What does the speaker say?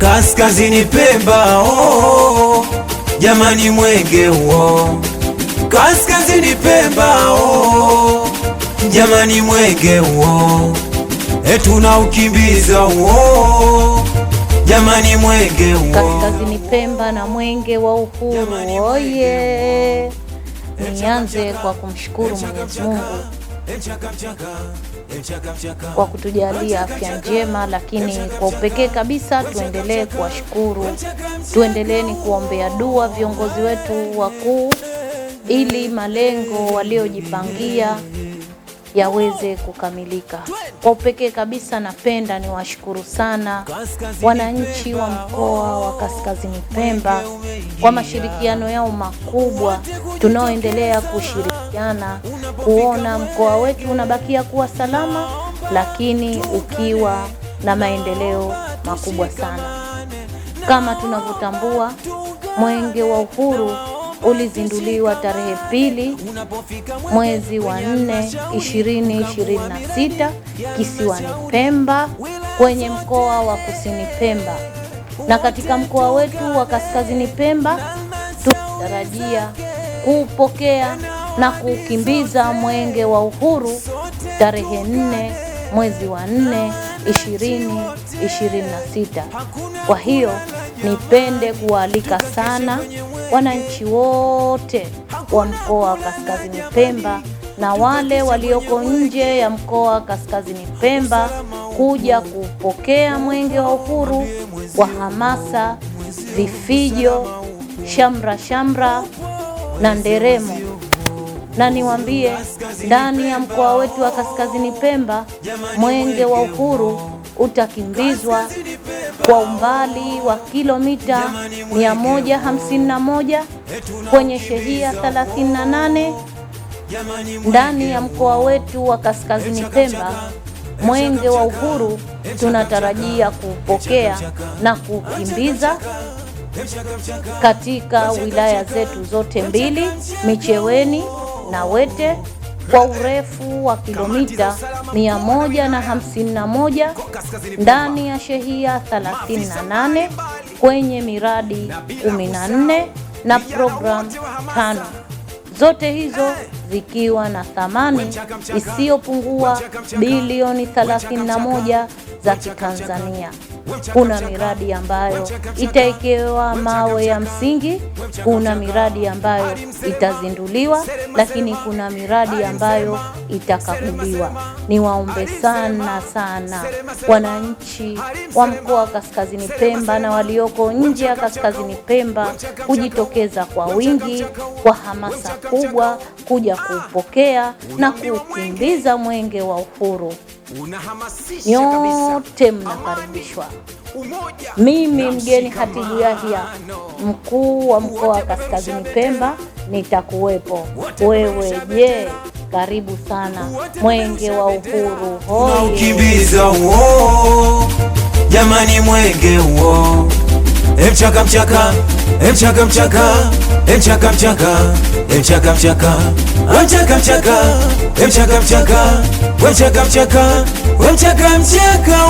kaskazini Pemba, oh, jamani mwenge huo, kaskazini Pemba, oh, jamani mwenge huo, tunaukimbiza huo, jamani mwenge huo, kaskazini Pemba na mwenge wa uhuru. Oye, nianze kwa kumshukuru Mwenyezi Mungu kwa kutujalia afya njema, lakini kwa upekee kabisa tuendelee kuwashukuru, tuendeleeni kuombea dua viongozi wetu wakuu ili malengo waliojipangia yaweze kukamilika. Kwa upekee kabisa napenda niwashukuru sana wananchi wa mkoa wa Kaskazini Pemba kwa mashirikiano yao makubwa. Tunaoendelea kushirikiana kuona mkoa wetu unabakia kuwa salama, lakini ukiwa na maendeleo makubwa sana. Kama tunavyotambua, mwenge wa uhuru ulizinduliwa tarehe 2 mwezi wa 4 2026 kisiwani Pemba kwenye mkoa wa Kusini Pemba, na katika mkoa wetu wa Kaskazini Pemba tunatarajia kupokea na kukimbiza mwenge wa uhuru tarehe 4 mwezi wa 4 2026. Kwa hiyo nipende kualika sana wananchi wote wa mkoa wa Kaskazini Pemba na wale walioko nje ya mkoa wa Kaskazini Pemba kuja kupokea mwenge wa uhuru kwa hamasa, vifijo, shamra na nderemo. Na niwaambie, ndani ya mkoa wetu wa Kaskazini Pemba mwenge wa uhuru utakimbizwa kwa umbali wa kilomita 151 kwenye shehia 38 ndani ya mkoa wetu wa Kaskazini Pemba. Mwenge wa uhuru tunatarajia kupokea na kukimbiza katika wilaya zetu zote mbili, Micheweni na Wete, kwa urefu wa kilomita 151 ndani ya shehia 38 kwenye miradi 14 na program 5, zote hizo zikiwa na thamani isiyopungua bilioni 31 za Kitanzania. Kuna miradi ambayo itaekewa mawe ya msingi, kuna miradi ambayo itazinduliwa, lakini kuna miradi ambayo itakaguliwa. Niwaombe sana wananchi wa mkoa wa Kaskazini Pemba na walioko nje ya Kaskazini Pemba kujitokeza kwa wingi, kwa hamasa kubwa, kuja kupokea na kukimbiza mwenge wa uhuru. Nyote mnakaribishwa. Mimi mgeni Hatibu Yahya, mkuu wa mkoa wa Kaskazini Pemba, nitakuwepo. Wewe je? Karibu sana. Mwenge wa uhuru hoi, ukimbiza huo, jamani mwenge huo, mchaka mchaka, mchaka mchaka, mchaka mchaka, mchaka mchaka, mchaka mchaka, mchaka mchaka, mchaka mchaka, mchaka mchaka.